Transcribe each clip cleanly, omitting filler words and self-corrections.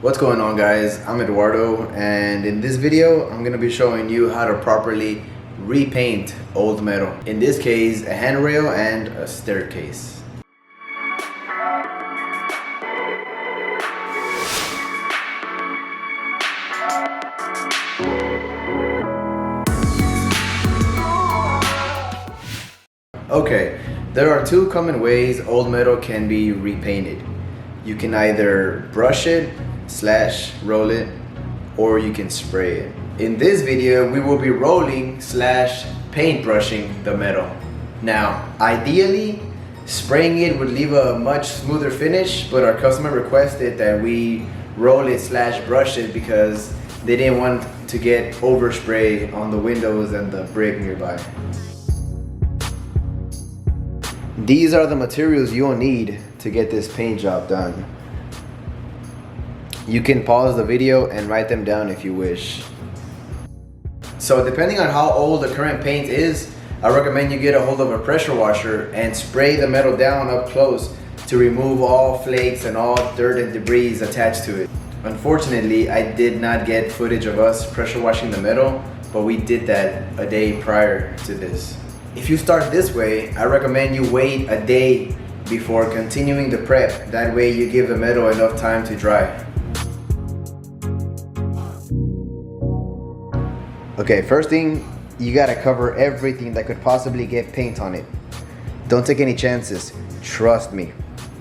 What's going on, guys? I'm Eduardo, and in this video I'm going to be showing you how to properly repaint old metal. In this case, a handrail and a staircase. Okay, there are two common ways old metal can be repainted. You can either brush it, roll it, or you can spray it. In this video, we will be rolling / paint brushing the metal. Now, ideally, spraying it would leave a much smoother finish, but our customer requested that we roll it / brush it because they didn't want to get overspray on the windows and the brick nearby. These are the materials you'll need to get this paint job done. You can pause the video and write them down if you wish. So depending on how old the current paint is, I recommend you get a hold of a pressure washer and spray the metal down up close to remove all flakes and all dirt and debris attached to it. Unfortunately, I did not get footage of us pressure washing the metal, but we did that a day prior to this. If you start this way, I recommend you wait a day before continuing the prep. That way you give the metal enough time to dry. Okay, first thing, you gotta cover everything that could possibly get paint on it. Don't take any chances, trust me.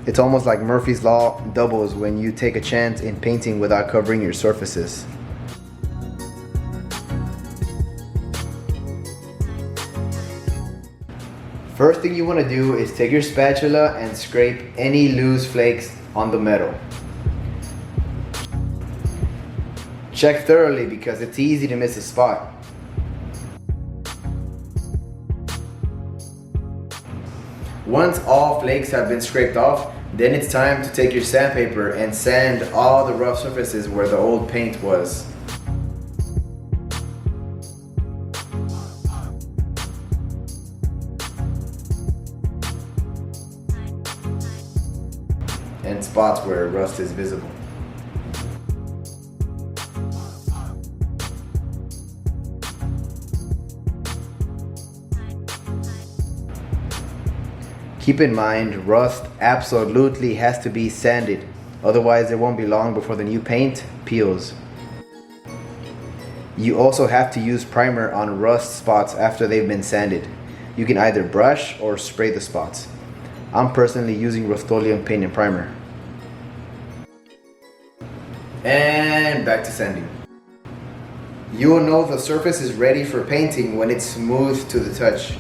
It's almost like Murphy's Law doubles when you take a chance in painting without covering your surfaces. First thing you want to do is take your spatula and scrape any loose flakes on the metal. Check thoroughly because it's easy to miss a spot. Once all flakes have been scraped off, then it's time to take your sandpaper and sand all the rough surfaces where the old paint was. And spots where rust is visible. Keep in mind, rust absolutely has to be sanded, otherwise it won't be long before the new paint peels. You also have to use primer on rust spots after they've been sanded. You can either brush or spray the spots. I'm personally using RustOleum paint and primer. And back to sanding. You will know the surface is ready for painting when it's smooth to the touch.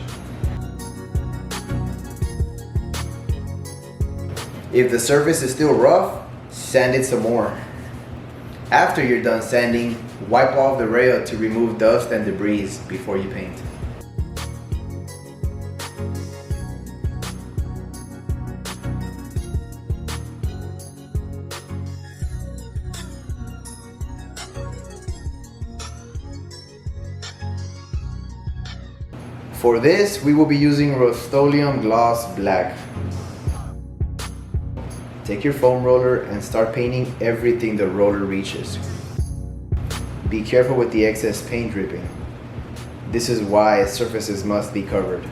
If the surface is still rough, sand it some more. After you're done sanding, wipe off the rail to remove dust and debris before you paint. For this, we will be using RustOleum Gloss Black. Take your foam roller and start painting everything the roller reaches. Be careful with the excess paint dripping. This is why surfaces must be covered.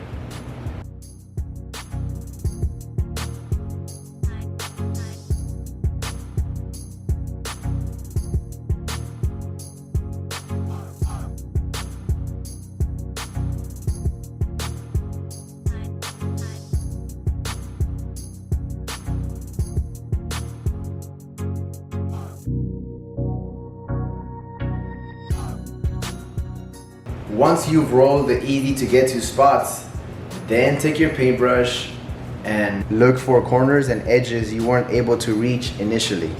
Once you've rolled the easy to get to spots, then take your paintbrush and look for corners and edges you weren't able to reach initially.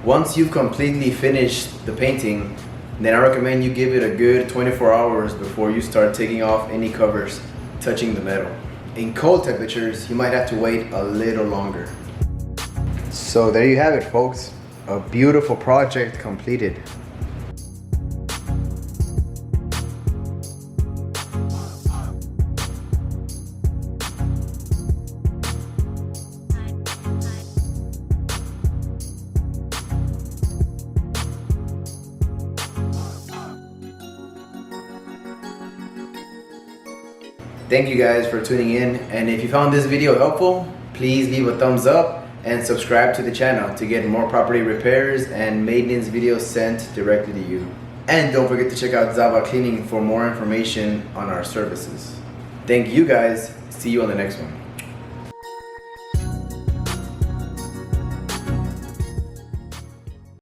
Once you've completely finished the painting, then I recommend you give it a good 24 hours before you start taking off any covers touching the metal. In cold temperatures, you might have to wait a little longer. So there you have it, folks. A beautiful project completed. Thank you guys for tuning in, and if you found this video helpful, please leave a thumbs up and subscribe to the channel to get more property repairs and maintenance videos sent directly to you. And don't forget to check out Zava Cleaning for more information on our services. Thank you guys. See you on the next one.